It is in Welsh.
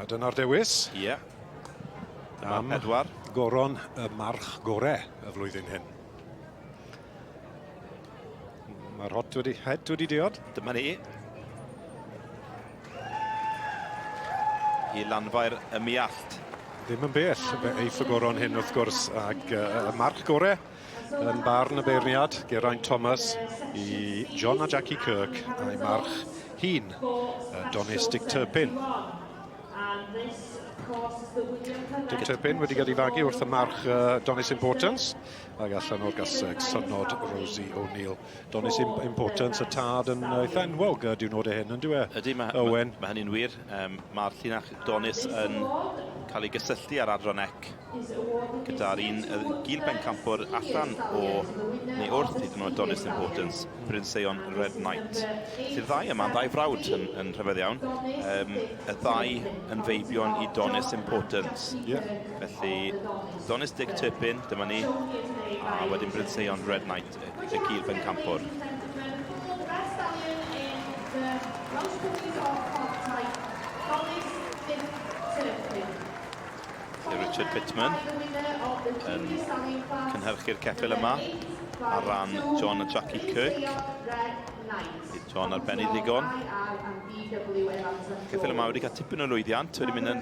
A dyna'r dewis. Ie. Am pedwar. Goron y march gorau y flwyddyn hyn. Mae'r het wedi diod. Dyma ni. I lanfair y miallt. Ddim yn bell, eiff y goron hyn wrth gwrs, ac y march gorau yn barn y beirniad, Geraint Thomas i John a Jackie Kirk a'i march hun, Donis Dick Turpin. Dick Turpin wedi gael ei fagu wrth y march Donis Importance, ac allan o'r gaseg synod Rosie O'Neill. Donis Importance y tad yn eitha enwog diwrnodau hyn, yn dywe? Ydy, Owen. Mae hynny'n wir. Mae'r llinach Donis yn cael ei gysylltu ar adron ec gyda'r un gil Pencampwr allan neu wrth hyd yn oed Donis Importance, Bryn Sion Red Knight. Sy'r ddau yma'n ddau frawd yn rhyfedd iawn. Y ddau yn feibion i Donis Importance. Felly, Donis Dick Turpin, dyma ni, a wedyn Bryn Sion Red Knight, y gil Pencampwr. Richard Pittman yn cynhyrchu'r ceffyl yma ar ran John a Jackie Kirk. John ar ben i ddigon. Ceffyl yma wedi cael tipyn o lwyddiant, wedi mynd yn